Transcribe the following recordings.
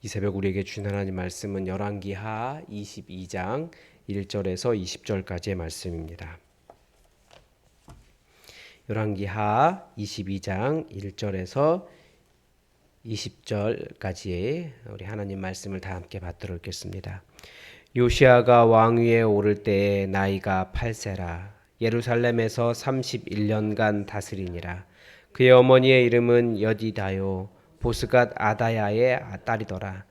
이 새벽 우리에게 주신 하나님 말씀은 열왕기하 22장 1절에서 20절까지의 말씀입니다. 열왕기하 22장 1절에서 20절까지의 우리 하나님 말씀을 다 함께 받들어 읽겠습니다. 요시아가 왕위에 오를 때에 나이가 8세라. 예루살렘에서 31년간 다스리니라. 그의 어머니의 이름은 여디다요 보스갓 아다야의 딸이더라.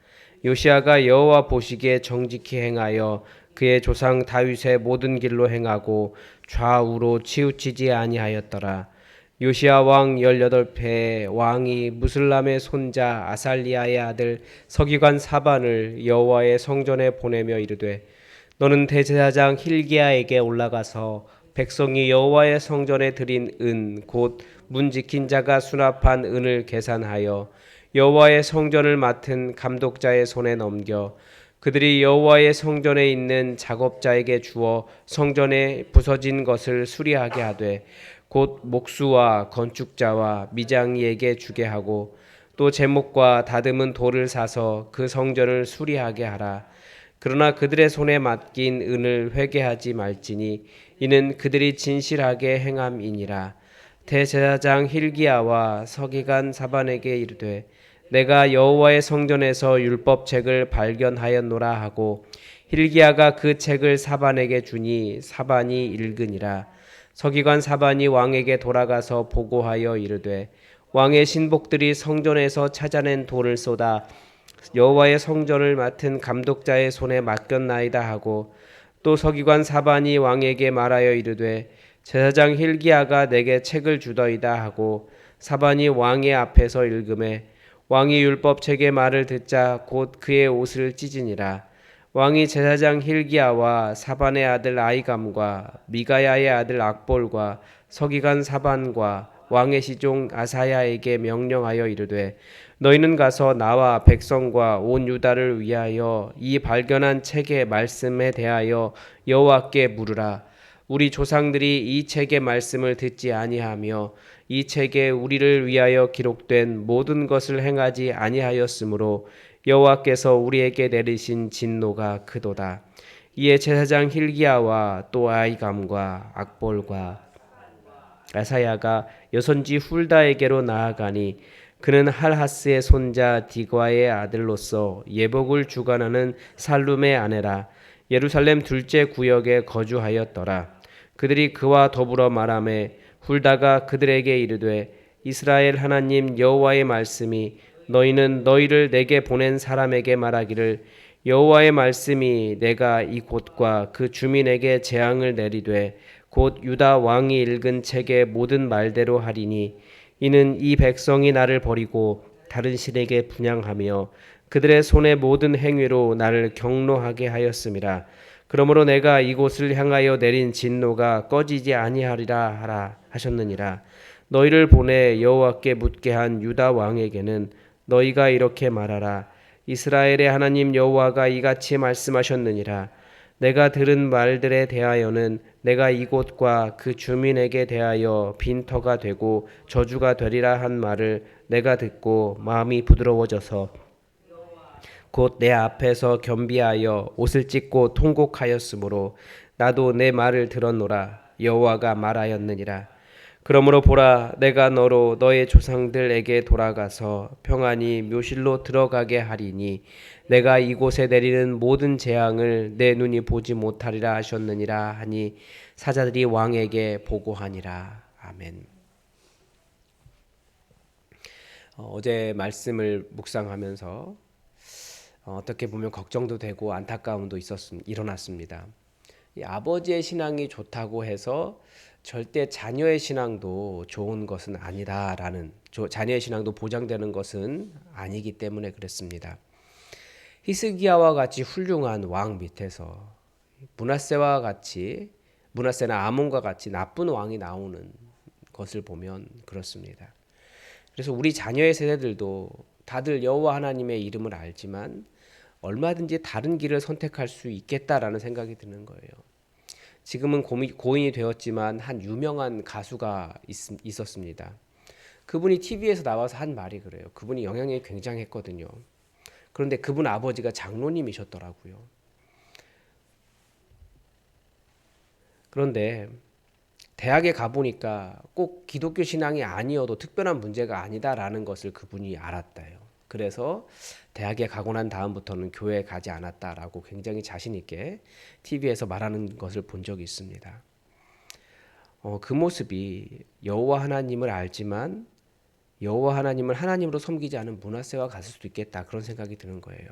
요시아가 여호와 보시기에 정직히 행하여 그의 조상 다윗의 모든 길로 행하고 좌우로 치우치지 아니하였더라. 요시아 왕 18회 왕이 무슬람의 손자 아살리아의 아들 서기관 사반을 여호와의 성전에 보내며 이르되 너는 대제사장 힐기야에게 올라가서 백성이 여호와의 성전에 드린 은 곧 문 지킨 자가 수납한 은을 계산하여 여호와의 성전을 맡은 감독자의 손에 넘겨 그들이 여호와의 성전에 있는 작업자에게 주어 성전에 부서진 것을 수리하게 하되 곧 목수와 건축자와 미장이에게 주게 하고 또 제목과 다듬은 돌을 사서 그 성전을 수리하게 하라. 그러나 그들의 손에 맡긴 은을 회개하지 말지니 이는 그들이 진실하게 행함이니라. 대제사장 힐기야와 서기관 사반에게 이르되 내가 여호와의 성전에서 율법책을 발견하였노라 하고 힐기야가 그 책을 사반에게 주니 사반이 읽으니라. 서기관 사반이 왕에게 돌아가서 보고하여 이르되 왕의 신복들이 성전에서 찾아낸 돌을 쏟아 여호와의 성전을 맡은 감독자의 손에 맡겼나이다 하고 또 서기관 사반이 왕에게 말하여 이르되 제사장 힐기야가 내게 책을 주더이다 하고 사반이 왕의 앞에서 읽음에 왕이 율법책의 말을 듣자 곧 그의 옷을 찢으니라. 왕이 제사장 힐기야와 사반의 아들 아이감과 미가야의 아들 악볼과 서기관 사반과 왕의 시종 아사야에게 명령하여 이르되 너희는 가서 나와 백성과 온 유다를 위하여 이 발견한 책의 말씀에 대하여 여호와께 물으라. 우리 조상들이 이 책의 말씀을 듣지 아니하며 이 책에 우리를 위하여 기록된 모든 것을 행하지 아니하였으므로 여호와께서 우리에게 내리신 진노가 크도다. 이에 제사장 힐기야와 또 아이감과 악볼과 아사야가 여선지 훌다에게로 나아가니 그는 할하스의 손자 디과의 아들로서 예복을 주관하는 살룸의 아내라. 예루살렘 둘째 구역에 거주하였더라. 그들이 그와 더불어 말하매 훌다가 그들에게 이르되 이스라엘 하나님 여호와의 말씀이 너희는 너희를 내게 보낸 사람에게 말하기를 여호와의 말씀이 내가 이 곳과 그 주민에게 재앙을 내리되 곧 유다 왕이 읽은 책의 모든 말대로 하리니 이는 이 백성이 나를 버리고 다른 신에게 분향하며 그들의 손의 모든 행위로 나를 경노하게 하였음이라. 그러므로 내가 이곳을 향하여 내린 진노가 꺼지지 아니하리라 하라 하셨느니라. 너희를 보내 여호와께 묻게 한 유다 왕에게는 너희가 이렇게 말하라. 이스라엘의 하나님 여호와가 이같이 말씀하셨느니라. 내가 들은 말들에 대하여는 내가 이곳과 그 주민에게 대하여 빈터가 되고 저주가 되리라 한 말을 내가 듣고 마음이 부드러워져서 곧 내 앞에서 겸비하여 옷을 찢고 통곡하였으므로 나도 내 말을 들었노라. 여호와가 말하였느니라. 그러므로 보라, 내가 너로 너의 조상들에게 돌아가서 평안히 묘실로 들어가게 하리니 내가 이곳에 내리는 모든 재앙을 내 눈이 보지 못하리라 하셨느니라 하니 사자들이 왕에게 보고하니라. 아멘. 어제 말씀을 묵상하면서 어떻게 보면 걱정도 되고 안타까움도 일어났습니다. 이 아버지의 신앙이 좋다고 해서 절대 자녀의 신앙도 좋은 것은 아니다라는, 자녀의 신앙도 보장되는 것은 아니기 때문에 그랬습니다. 히스기야와 같이 훌륭한 왕 밑에서 므낫세나 아몬과 같이 나쁜 왕이 나오는 것을 보면 그렇습니다. 그래서 우리 자녀의 세대들도 다들 여호와 하나님의 이름을 알지만 얼마든지 다른 길을 선택할 수 있겠다라는 생각이 드는 거예요. 지금은 고인이 되었지만 한 유명한 가수가 있었습니다. 그분이 TV에서 나와서 한 말이 그래요. 그분이 영향력이 굉장했거든요. 그런데 그분 아버지가 장로님이셨더라고요. 그런데 대학에 가보니까 꼭 기독교 신앙이 아니어도 특별한 문제가 아니다라는 것을 그분이 알았대요. 그래서 대학에 가고 난 다음부터는 교회에 가지 않았다라고 굉장히 자신 있게 TV에서 말하는 것을 본 적이 있습니다. 그 모습이 여호와 하나님을 알지만 여호와 하나님을 하나님으로 섬기지 않은 므낫세와 같을 수도 있겠다, 그런 생각이 드는 거예요.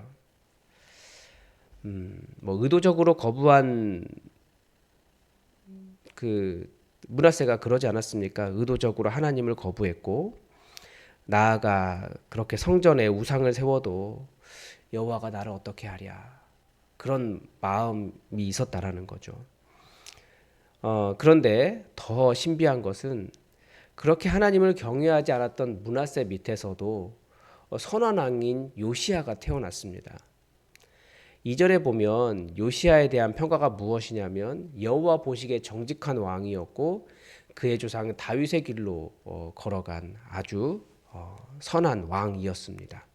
뭐 의도적으로 거부한 그 므낫세가 그러지 않았습니까? 의도적으로 하나님을 거부했고, 나아가 그렇게 성전에 우상을 세워도 여호와가 나를 어떻게 하랴, 그런 마음이 있었다라는 거죠. 그런데 더 신비한 것은 그렇게 하나님을 경외하지 않았던 므낫세 밑에서도 선한 왕인 요시야가 태어났습니다. 2절에 보면 요시야에 대한 평가가 무엇이냐면 여호와 보시기에 정직한 왕이었고 그의 조상 다윗의 길로 걸어간 아주 선한 왕이었습니다.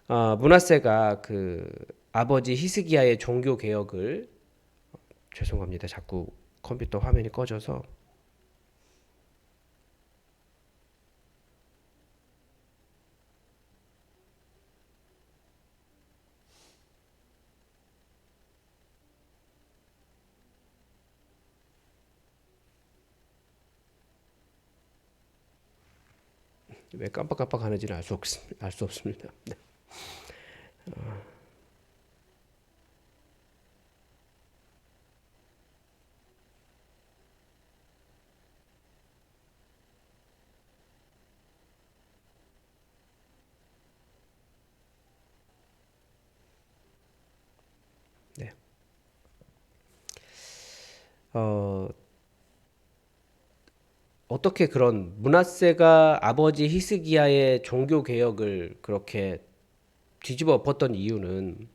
므낫세가 그 아버지 히스기야의 종교 개혁을, 죄송합니다. 자꾸 컴퓨터 화면이 꺼져서 왜 깜빡깜빡 하는지는 알 수 없습니다. 네. 네. 어떻게 그런 므낫세가 아버지 히스기야의 종교 개혁을 그렇게 뒤집어 엎었던 이유는,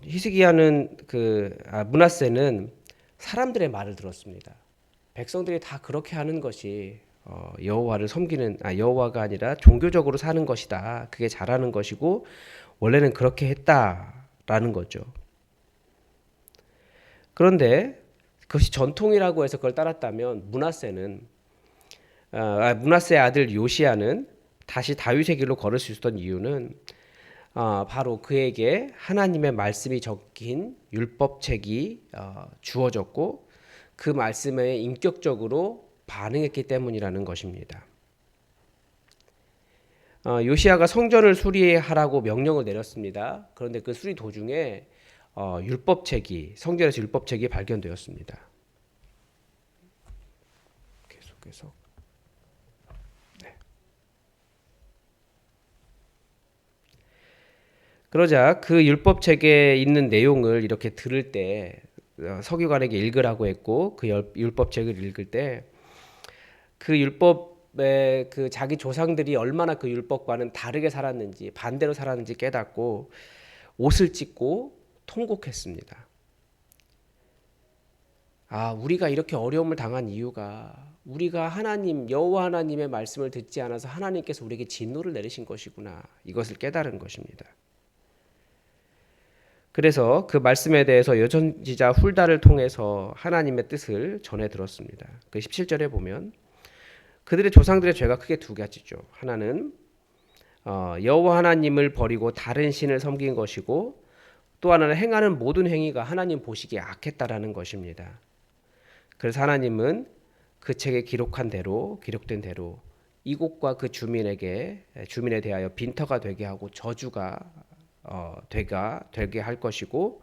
히스기야는 므낫세는 사람들의 말을 들었습니다. 백성들이 다 그렇게 하는 것이 여호와를 섬기는, 여호와가 아니라 종교적으로 사는 것이다, 그게 잘하는 것이고 원래는 그렇게 했다라는 거죠. 그런데 그것이 전통이라고 해서 그걸 따랐다면 므낫세의 아들 요시야는 다시 다윗의 길로 걸을 수 있었던 이유는 바로 그에게 하나님의 말씀이 적힌 율법책이 주어졌고 그 말씀에 인격적으로 반응했기 때문이라는 것입니다. 요시야가 성전을 수리하라고 명령을 내렸습니다. 그런데 그 수리 도중에 성전에서 율법책이 발견되었습니다. 계속해서. 네. 그러자 그 율법책에 있는 내용을 이렇게 들을 때, 서기관에게 읽으라고 했고 그 율법책을 읽을 때 그 율법의 그 자기 조상들이 얼마나 그 율법과는 다르게 살았는지, 반대로 살았는지 깨닫고 옷을 찢고 통곡했습니다. 우리가 이렇게 어려움을 당한 이유가 우리가 여호와 하나님의 말씀을 듣지 않아서 하나님께서 우리에게 진노를 내리신 것이구나, 이것을 깨달은 것입니다. 그래서 그 말씀에 대해서 여선지자 훌다를 통해서 하나님의 뜻을 전해 들었습니다. 그 17절에 보면 그들의 조상들의 죄가 크게 두 가지죠. 하나는 여호와 하나님을 버리고 다른 신을 섬긴 것이고, 또 하나는 행하는 모든 행위가 하나님 보시기에 악했다라는 것입니다. 그래서 하나님은 그 책에 기록된 대로 이곳과 그 주민에 대하여 빈터가 되게 하고 저주가 되게 할 것이고,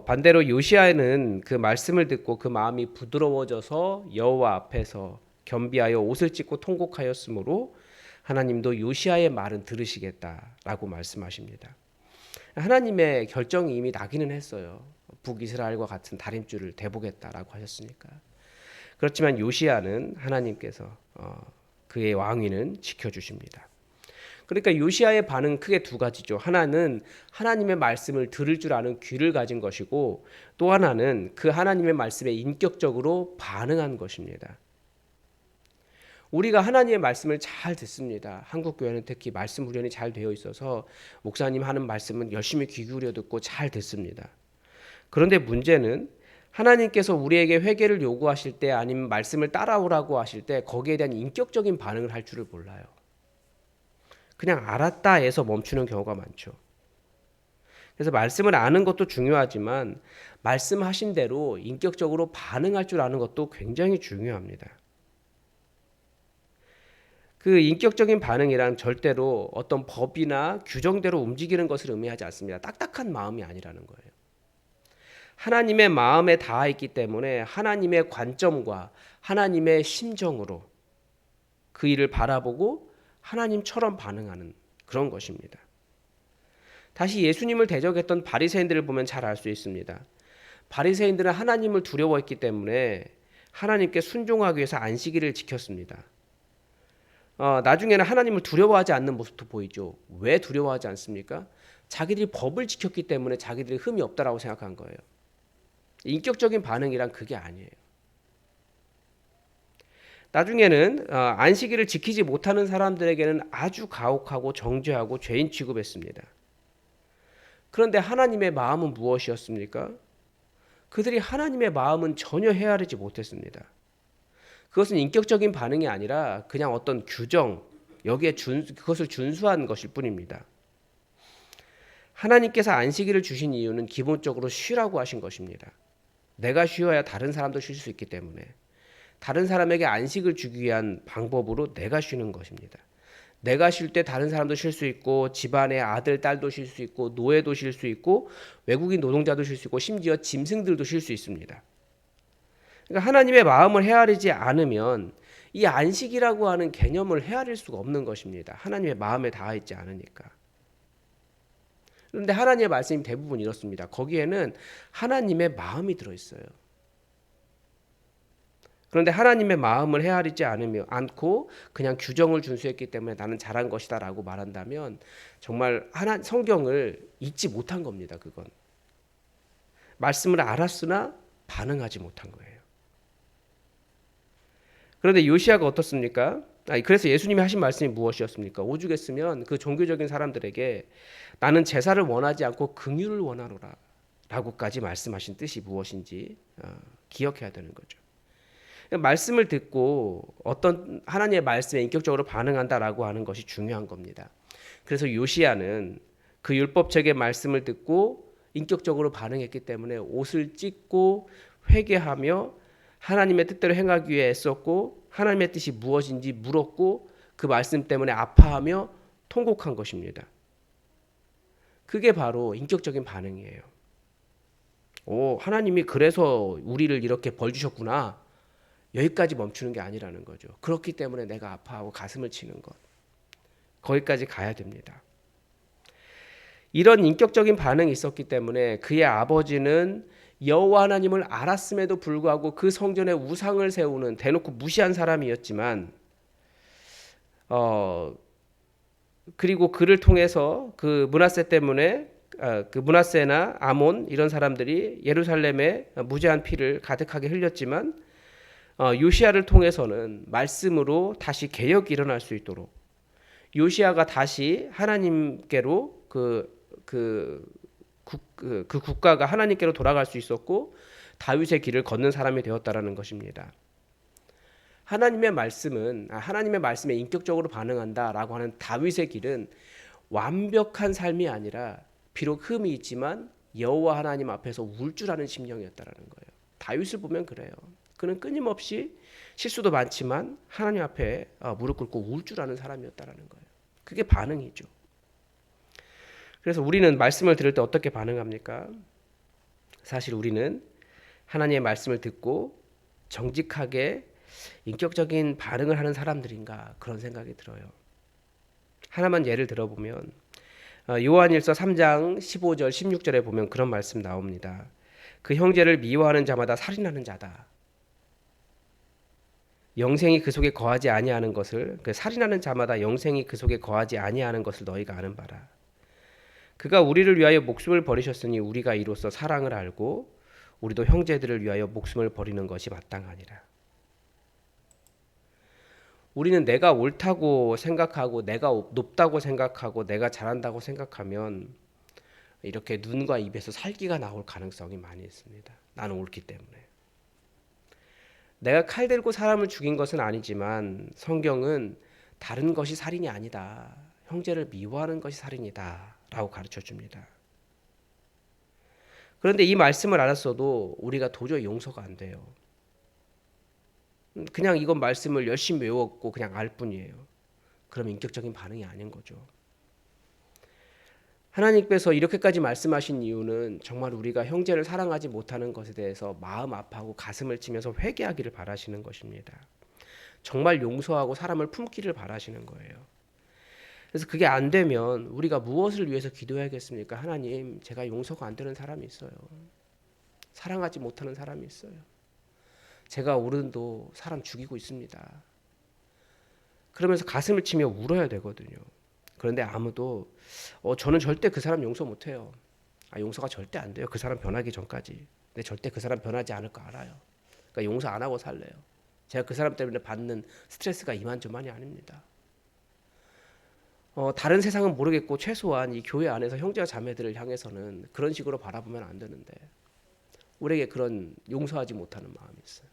반대로 요시야는 그 말씀을 듣고 그 마음이 부드러워져서 여호와 앞에서 겸비하여 옷을 찢고 통곡하였으므로 하나님도 요시야의 말은 들으시겠다라고 말씀하십니다. 하나님의 결정이 이미 나기는 했어요. 북이스라엘과 같은 다림줄을 대보겠다라고 하셨으니까. 그렇지만 요시야는 하나님께서 그의 왕위는 지켜주십니다. 그러니까 요시야의 반응 크게 두 가지죠. 하나는 하나님의 말씀을 들을 줄 아는 귀를 가진 것이고, 또 하나는 그 하나님의 말씀에 인격적으로 반응한 것입니다. 우리가 하나님의 말씀을 잘 듣습니다. 한국 교회는 특히 말씀 훈련이 잘 되어 있어서 목사님 하는 말씀은 열심히 귀 기울여 듣고 잘 듣습니다. 그런데 문제는 하나님께서 우리에게 회개를 요구하실 때 아니면 말씀을 따라오라고 하실 때 거기에 대한 인격적인 반응을 할 줄을 몰라요. 그냥 알았다 해서 멈추는 경우가 많죠. 그래서 말씀을 아는 것도 중요하지만 말씀하신 대로 인격적으로 반응할 줄 아는 것도 굉장히 중요합니다. 그 인격적인 반응이란 절대로 어떤 법이나 규정대로 움직이는 것을 의미하지 않습니다. 딱딱한 마음이 아니라는 거예요. 하나님의 마음에 닿아 있기 때문에 하나님의 관점과 하나님의 심정으로 그 일을 바라보고 하나님처럼 반응하는 그런 것입니다. 다시 예수님을 대적했던 바리새인들을 보면 잘 알 수 있습니다. 바리새인들은 하나님을 두려워했기 때문에 하나님께 순종하기 위해서 안식일을 지켰습니다. 나중에는 하나님을 두려워하지 않는 모습도 보이죠. 왜 두려워하지 않습니까? 자기들이 법을 지켰기 때문에 자기들이 흠이 없다라고 생각한 거예요. 인격적인 반응이란 그게 아니에요. 나중에는 안식일을 지키지 못하는 사람들에게는 아주 가혹하고 정죄하고 죄인 취급했습니다. 그런데 하나님의 마음은 무엇이었습니까? 그들이 하나님의 마음은 전혀 헤아리지 못했습니다. 그것은 인격적인 반응이 아니라 그냥 어떤 규정, 여기에 그것을 준수한 것일 뿐입니다. 하나님께서 안식일을 주신 이유는 기본적으로 쉬라고 하신 것입니다. 내가 쉬어야 다른 사람도 쉴 수 있기 때문에 다른 사람에게 안식을 주기 위한 방법으로 내가 쉬는 것입니다. 내가 쉴 때 다른 사람도 쉴 수 있고 집안의 아들, 딸도 쉴 수 있고 노예도 쉴 수 있고 외국인 노동자도 쉴 수 있고 심지어 짐승들도 쉴 수 있습니다. 그러니까 하나님의 마음을 헤아리지 않으면 이 안식이라고 하는 개념을 헤아릴 수가 없는 것입니다. 하나님의 마음에 닿아 있지 않으니까. 그런데 하나님의 말씀이 대부분 이렇습니다. 거기에는 하나님의 마음이 들어있어요. 그런데 하나님의 마음을 헤아리지 않고 그냥 규정을 준수했기 때문에 나는 잘한 것이다 라고 말한다면 정말 성경을 읽지 못한 겁니다. 그건 말씀을 알았으나 반응하지 못한 거예요. 그런데 요시야가 어떻습니까? 그래서 예수님이 하신 말씀이 무엇이었습니까? 오죽했으면 그 종교적인 사람들에게 나는 제사를 원하지 않고 긍휼을 원하노라 라고까지 말씀하신 뜻이 무엇인지 기억해야 되는 거죠. 말씀을 듣고 어떤 하나님의 말씀에 인격적으로 반응한다라고 하는 것이 중요한 겁니다. 그래서 요시야는 그 율법책의 말씀을 듣고 인격적으로 반응했기 때문에 옷을 찢고 회개하며 하나님의 뜻대로 행하기 위해 애썼고 하나님의 뜻이 무엇인지 물었고 그 말씀 때문에 아파하며 통곡한 것입니다. 그게 바로 인격적인 반응이에요. 하나님이 그래서 우리를 이렇게 벌 주셨구나. 여기까지 멈추는 게 아니라는 거죠. 그렇기 때문에 내가 아파하고 가슴을 치는 것. 거기까지 가야 됩니다. 이런 인격적인 반응이 있었기 때문에 그의 아버지는 여호와 하나님을 알았음에도 불구하고 그 성전에 우상을 세우는 대놓고 무시한 사람이었지만 그리고 그를 통해서 그 므낫세 때문에 그 므낫세나 아몬 이런 사람들이 예루살렘에 무죄한 피를 가득하게 흘렸지만 요시야를 통해서는 말씀으로 다시 개혁이 일어날 수 있도록 요시야가 다시 하나님께로 그 국가가 하나님께로 돌아갈 수 있었고 다윗의 길을 걷는 사람이 되었다라는 것입니다. 하나님의 말씀에 인격적으로 반응한다라고 하는 다윗의 길은 완벽한 삶이 아니라 비록 흠이 있지만 여호와 하나님 앞에서 울 줄 아는 심령이었다라는 거예요. 다윗을 보면 그래요. 그는 끊임없이 실수도 많지만 하나님 앞에 무릎 꿇고 울 줄 아는 사람이었다라는 거예요. 그게 반응이죠. 그래서 우리는 말씀을 들을 때 어떻게 반응합니까? 사실 우리는 하나님의 말씀을 듣고 정직하게 인격적인 반응을 하는 사람들인가 그런 생각이 들어요. 하나만 예를 들어보면 요한일서 3장 15절 16절에 보면 그런 말씀 나옵니다. 그 형제를 미워하는 자마다 살인하는 자다. 영생이 그 속에 거하지 아니하는 것을 그 살인하는 자마다 영생이 그 속에 거하지 아니하는 것을 너희가 아는 바라. 그가 우리를 위하여 목숨을 버리셨으니 우리가 이로써 사랑을 알고 우리도 형제들을 위하여 목숨을 버리는 것이 마땅하니라. 우리는 내가 옳다고 생각하고 내가 높다고 생각하고 내가 잘한다고 생각하면 이렇게 눈과 입에서 살기가 나올 가능성이 많이 있습니다. 나는 옳기 때문에. 내가 칼 들고 사람을 죽인 것은 아니지만 성경은 다른 것이 살인이 아니다. 형제를 미워하는 것이 살인이다. 라고 가르쳐 줍니다. 그런데 이 말씀을 알았어도 우리가 도저히 용서가 안 돼요. 그냥 이건 말씀을 열심히 외웠고 그냥 알 뿐이에요. 그럼 인격적인 반응이 아닌 거죠. 하나님께서 이렇게까지 말씀하신 이유는 정말 우리가 형제를 사랑하지 못하는 것에 대해서 마음 아파하고 가슴을 치면서 회개하기를 바라시는 것입니다. 정말 용서하고 사람을 품기를 바라시는 거예요. 그래서 그게 안 되면 우리가 무엇을 위해서 기도해야겠습니까? 하나님, 제가 용서가 안 되는 사람이 있어요. 사랑하지 못하는 사람이 있어요. 제가 오른도 사람 죽이고 있습니다. 그러면서 가슴을 치며 울어야 되거든요. 그런데 아무도 저는 절대 그 사람 용서 못해요. 용서가 절대 안 돼요. 그 사람 변하기 전까지. 근데 절대 그 사람 변하지 않을 거 알아요. 그러니까 용서 안 하고 살래요. 제가 그 사람 때문에 받는 스트레스가 이만저만이 아닙니다. 다른 세상은 모르겠고 최소한 이 교회 안에서 형제와 자매들을 향해서는 그런 식으로 바라보면 안 되는데 우리에게 그런 용서하지 못하는 마음이 있어요.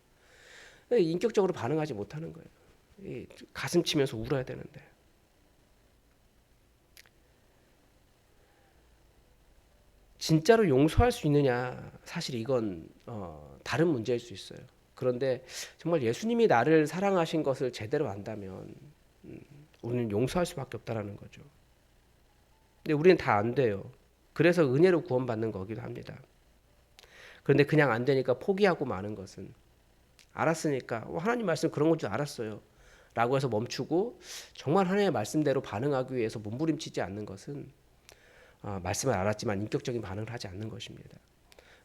인격적으로 반응하지 못하는 거예요. 가슴 치면서 울어야 되는데. 진짜로 용서할 수 있느냐? 사실 이건 다른 문제일 수 있어요. 그런데 정말 예수님이 나를 사랑하신 것을 제대로 안다면 우리는 용서할 수밖에 없다라는 거죠. 근데 우리는 다 안 돼요. 그래서 은혜로 구원받는 거기도 합니다. 그런데 그냥 안 되니까 포기하고 마는 것은 알았으니까 하나님 말씀 그런 건 줄 알았어요. 라고 해서 멈추고 정말 하나님의 말씀대로 반응하기 위해서 몸부림치지 않는 것은 말씀을 알았지만 인격적인 반응을 하지 않는 것입니다.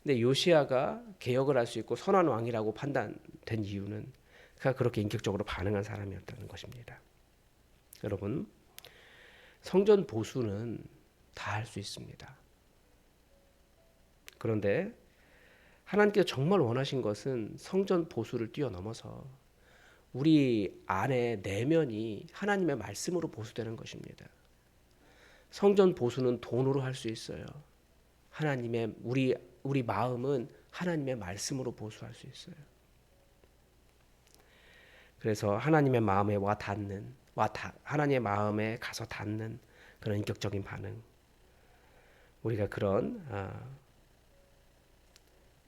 근데 요시야가 개혁을 할 수 있고 선한 왕이라고 판단된 이유는 그가 그렇게 인격적으로 반응한 사람이었다는 것입니다. 여러분, 성전 보수는 다 할 수 있습니다. 그런데 하나님께서 정말 원하신 것은 성전 보수를 뛰어넘어서 우리 안에 내면이 하나님의 말씀으로 보수되는 것입니다. 성전 보수는 돈으로 할 수 있어요. 하나님의 우리 마음은 하나님의 말씀으로 보수할 수 있어요. 그래서 하나님의 마음에 하나님의 마음에 가서 닿는 그런 인격적인 반응. 우리가 그런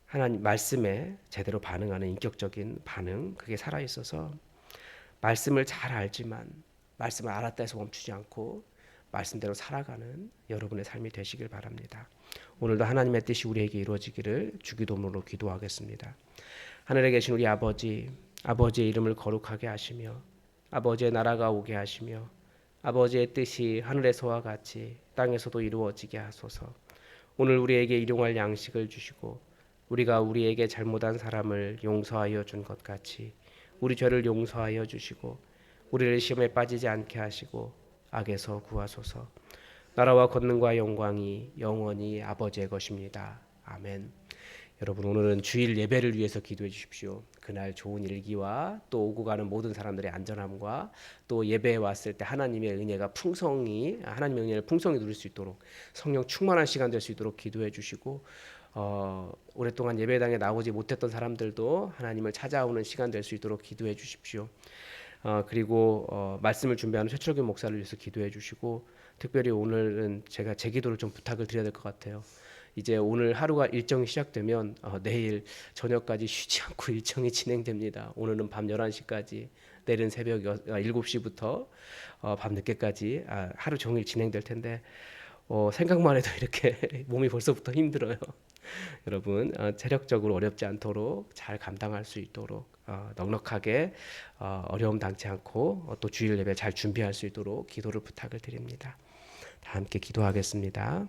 하나님 말씀에 제대로 반응하는 인격적인 반응, 그게 살아 있어서 말씀을 잘 알지만 말씀을 알았다 해서 멈추지 않고 말씀대로 살아가는 여러분의 삶이 되시길 바랍니다. 오늘도 하나님의 뜻이 우리에게 이루어지기를 주기도문으로 기도하겠습니다. 하늘에 계신 우리 아버지, 아버지의 이름을 거룩하게 하시며 아버지의 나라가 오게 하시며 아버지의 뜻이 하늘에서와 같이 땅에서도 이루어지게 하소서. 오늘 우리에게 일용할 양식을 주시고 우리가 우리에게 잘못한 사람을 용서하여 준 것 같이 우리 죄를 용서하여 주시고 우리를 시험에 빠지지 않게 하시고 악에서 구하소서. 나라와 권능과 영광이 영원히 아버지의 것입니다. 아멘. 여러분, 오늘은 주일 예배를 위해서 기도해 주십시오. 그날 좋은 일기와 또 오고 가는 모든 사람들의 안전함과 또 예배에 왔을 때 하나님의 은혜를 풍성히 누릴 수 있도록 성령 충만한 시간 될 수 있도록 기도해 주시고 오랫동안 예배당에 나오지 못했던 사람들도 하나님을 찾아오는 시간 될 수 있도록 기도해 주십시오. 그리고 말씀을 준비하는 최철규 목사를 위해서 기도해 주시고 특별히 오늘은 제가 제 기도를 좀 부탁을 드려야 될 것 같아요. 이제 오늘 하루가 일정이 시작되면 내일 저녁까지 쉬지 않고 일정이 진행됩니다. 오늘은 밤 11시까지 내일은 새벽 7시부터 밤 늦게까지 하루 종일 진행될 텐데 생각만 해도 이렇게 몸이 벌써부터 힘들어요. 여러분 체력적으로 어렵지 않도록 잘 감당할 수 있도록 넉넉하게 어려움 당치 않고 또 주일 예배 잘 준비할 수 있도록 기도를 부탁을 드립니다. 다 함께 기도하겠습니다.